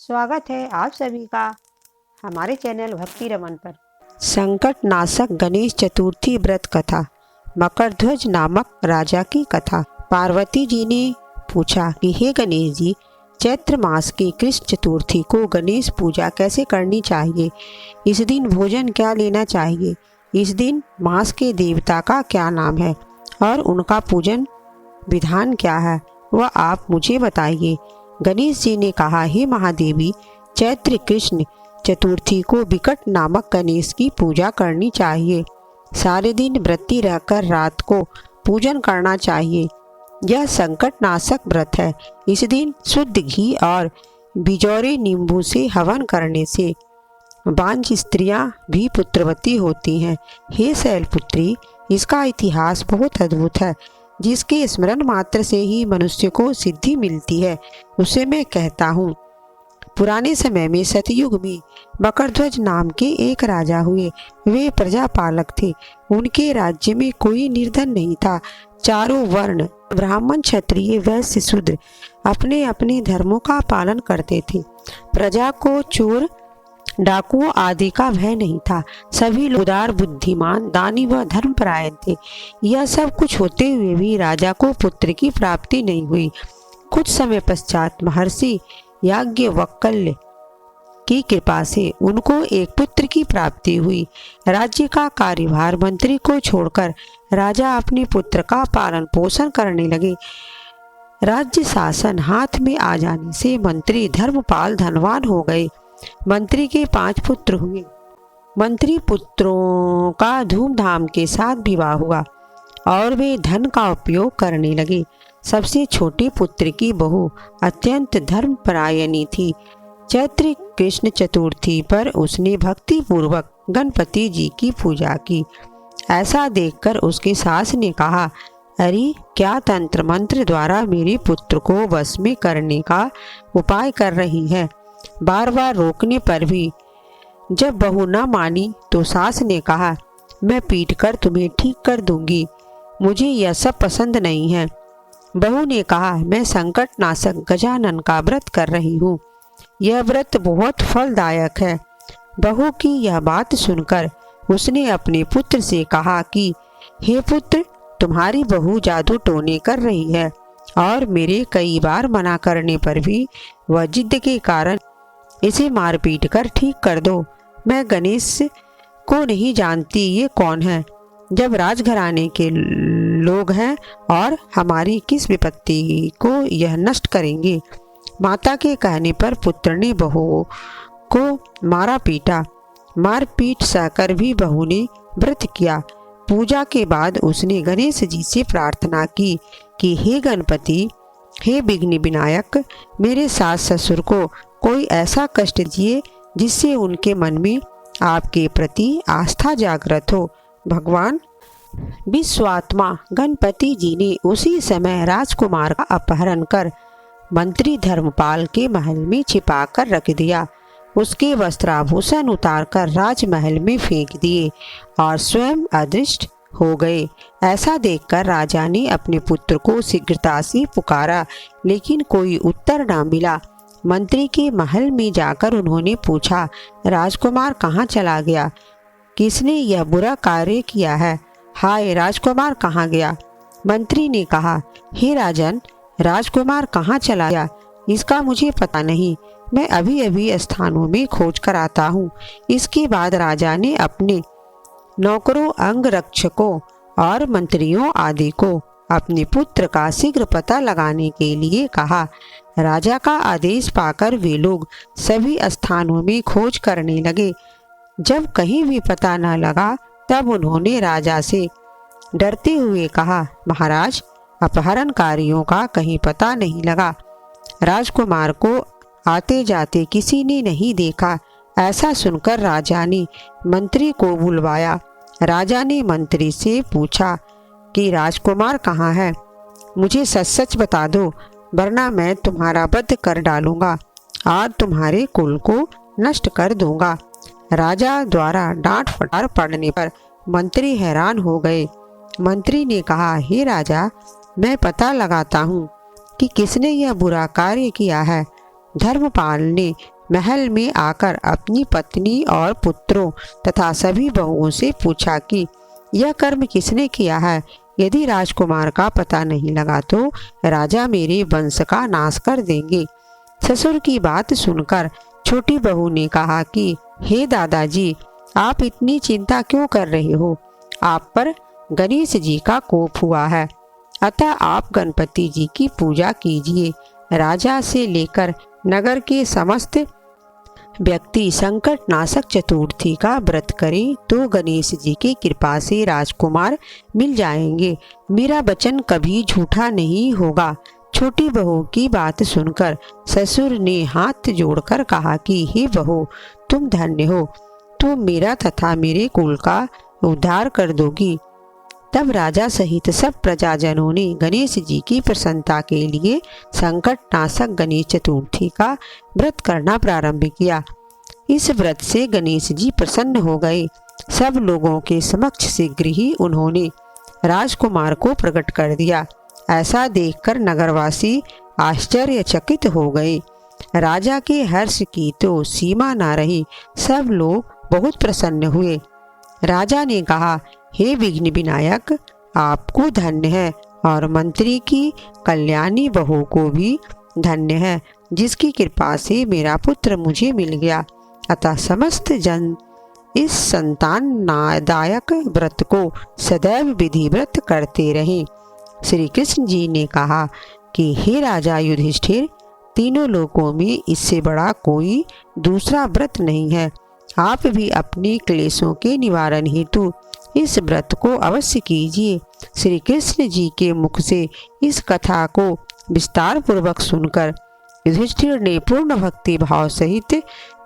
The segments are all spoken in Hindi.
स्वागत है आप सभी का हमारे चैनल भक्ति रमन पर। संकट नाशक गणेश चतुर्थी व्रत कथा। मकर ध्वज नामक राजा की कथा। पार्वती जी ने पूछा कि हे गणेश जी, चैत्र मास की कृष्ण चतुर्थी को गणेश पूजा कैसे करनी चाहिए? इस दिन भोजन क्या लेना चाहिए? इस दिन मास के देवता का क्या नाम है और उनका पूजन विधान क्या है, वह आप मुझे बताइए। गणेश जी ने कहा, हे महादेवी, चैत्र कृष्ण चतुर्थी को विकट नामक गणेश की पूजा करनी चाहिए। सारे दिन व्रती रहकर रात को पूजन करना चाहिए। यह संकट नाशक व्रत है। इस दिन शुद्ध घी और बिजौरे नींबू से हवन करने से बांझ स्त्रियां भी पुत्रवती होती हैं। हे शैलपुत्री, इसका इतिहास बहुत अद्भुत है। जिसके स्मरण मात्र से ही मनुष्य को सिद्धि मिलती है, उसे मैं कहता हूँ। पुराने समय में सतयुग में मकरध्वज नाम के एक राजा हुए। वे प्रजापालक थे। उनके राज्य में कोई निर्धन नहीं था। चारों वर्ण, ब्राह्मण, क्षत्रिय, वैश्य, शूद्र अपने अपने धर्मों का पालन करते थे। प्रजा को चोर, डाकुओं आदि का भय नहीं था। सभी लोग उदार, बुद्धिमान, दानी व धर्मपरायण थे। यह सब कुछ होते हुए भी राजा को पुत्र की प्राप्ति नहीं हुई। कुछ समय पश्चात महर्षि याज्ञवल्क्य की कृपा से उनको एक पुत्र की प्राप्ति हुई। राज्य का कार्यभार मंत्री को छोड़कर राजा अपने पुत्र का पालन पोषण करने लगे। राज्य शासन हाथ में आ जाने से मंत्री धर्मपाल धनवान हो गए। मंत्री के 5 पुत्र हुए। मंत्री पुत्रों का धूमधाम के साथ विवाह हुआ और वे धन का उपयोग करने लगे। सबसे छोटे पुत्र की बहू अत्यंत धर्मपरायणी थी। चैत्र कृष्ण चतुर्थी पर उसने भक्ति पूर्वक गणपति जी की पूजा की। ऐसा देखकर उसकी सास ने कहा, अरे, क्या तंत्र मंत्र द्वारा मेरे पुत्र को वश में करने का उपाय कर रही है? बार बार रोकने पर भी जब बहू न मानी तो सास ने कहा, मैं पीट कर तुम्हें ठीक कर दूंगी। मुझे यह सब पसंद नहीं है। बहू ने कहा, मैं संकट नाशक गजानन का व्रत कर रही हूँ। यह व्रत बहुत फलदायक है। बहू की यह बात सुनकर उसने अपने पुत्र से कहा कि हे पुत्र, तुम्हारी बहू जादू टोने कर रही है और मेरे कई बार मना करने पर भी वह जिद के कारण इसे मार पीट कर ठीक कर दो। मैं गणेश को नहीं जानती ये कौन है, जब राजघराने के लोग हैं और हमारी किस विपत्ति को यह नष्ट करेंगे। माता के कहने पर पुत्र ने बहू को मारा पीटा। मार पीट सहकर भी बहू ने व्रत किया। पूजा के बाद उसने गणेश जी से प्रार्थना की कि हे गणपति, हे विघ्न विनायक, मेरे सास ससुर को कोई ऐसा कष्ट दिए जिससे उनके मन में आपके प्रति आस्था जागृत हो। भगवान विश्वात्मा गणपति जी ने उसी समय राजकुमार का अपहरण कर मंत्री धर्मपाल के महल में छिपा कर रख दिया। उसके वस्त्राभूषण उतारकर राजमहल में फेंक दिए और स्वयं अदृश्य हो गए। ऐसा देखकर राजा ने अपने पुत्र को शीघ्रता से पुकारा, लेकिन कोई उत्तर न मिला। मंत्री के महल में जाकर उन्होंने पूछा, राजकुमार कहाँ चला गया? किसने यह बुरा कार्य किया है? हाय, राजकुमार कहाँ गया? मंत्री ने कहा, हे राजन, राजकुमार कहाँ चला गया इसका मुझे पता नहीं। मैं अभी अभी स्थानों में खोज कर आता हूँ। इसके बाद राजा ने अपने नौकरों, अंगरक्षकों और मंत्रियों आदि को अपने पुत्र का शीघ्र पता लगाने के लिए कहा। राजा का आदेश पाकर वे लोग सभी स्थानों में खोज करने लगे। जब कहीं भी पता न लगा तब उन्होंने राजा से डरते हुए कहा, महाराज, अपहरणकारियों का कहीं पता नहीं लगा। राजकुमार को आते जाते किसी ने नहीं देखा। ऐसा सुनकर राजा ने मंत्री को बुलवाया। राजा ने मंत्री से पूछा कि राजकुमार कहाँ है? मुझे सच सच बता दो, वरना मैं तुम्हारा वध कर डालूंगा और तुम्हारे कुल को नष्ट कर दूंगा। राजा द्वारा डांट फटार पड़ने पर मंत्री हैरान हो गए। मंत्री ने कहा, हे राजा, मैं पता लगाता हूँ कि किसने यह बुरा कार्य किया है। धर्मपाल ने महल में आकर अपनी पत्नी और पुत्रों तथा सभी बहुओं से पूछा कि यह कर्म किसने किया है। यदि राजकुमार का पता नहीं लगा तो राजा मेरे वंश का नाश कर देंगे। ससुर की बात सुनकर छोटी बहू ने कहा कि हे दादाजी, आप इतनी चिंता क्यों कर रहे हो? आप पर गणेश जी का कोप हुआ है, अतः आप गणपति जी की पूजा कीजिए। राजा से लेकर नगर के समस्त व्यक्ति संकट नाशक चतुर्थी का व्रत करें तो गणेश जी की कृपा से राजकुमार मिल जाएंगे। मेरा वचन कभी झूठा नहीं होगा। छोटी बहू की बात सुनकर ससुर ने हाथ जोड़कर कहा कि हे बहू, तुम धन्य हो, तुम मेरा तथा मेरे कुल का उद्धार कर दोगी। तब राजा सहित सब प्रजाजनों ने गणेश जी की प्रसन्नता के लिए संकट नाशक गणेश चतुर्थी का व्रत करना प्रारंभ किया। इस व्रत से गणेश जी प्रसन्न हो गए। सब लोगों के समक्ष शीघ्र ही उन्होंने राजकुमार को प्रकट कर दिया। ऐसा देखकर नगरवासी आश्चर्यचकित हो गए। राजा के हर्ष की तो सीमा न रही। सब लोग बहुत प्रसन्न हुए। राजा ने कहा, हे विघ्न विनायक, आपको धन्य है और मंत्री की कल्याणी बहू को भी धन्य है, जिसकी कृपा से मेरा पुत्र मुझे मिल गया। अतः समस्त जन इस संतान नादायक व्रत को सदैव विधिव्रत करते रहें। श्री कृष्ण जी ने कहा कि हे राजा युधिष्ठिर, तीनों लोकों में इससे बड़ा कोई दूसरा व्रत नहीं है। आप भी अपने क्लेशों के निवारण हेतु इस व्रत को अवश्य कीजिए। श्री कृष्ण जी के मुख से इस कथा को विस्तार पूर्वक सुनकर युधिष्ठिर ने पूर्ण भक्ति भाव सहित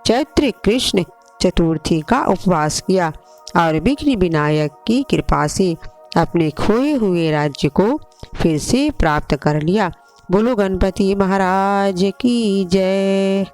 चैत्र कृष्ण चतुर्थी का उपवास किया और विघ्न विनायक की कृपा से अपने खोए हुए राज्य को फिर से प्राप्त कर लिया। बोलो गणपति महाराज की जय।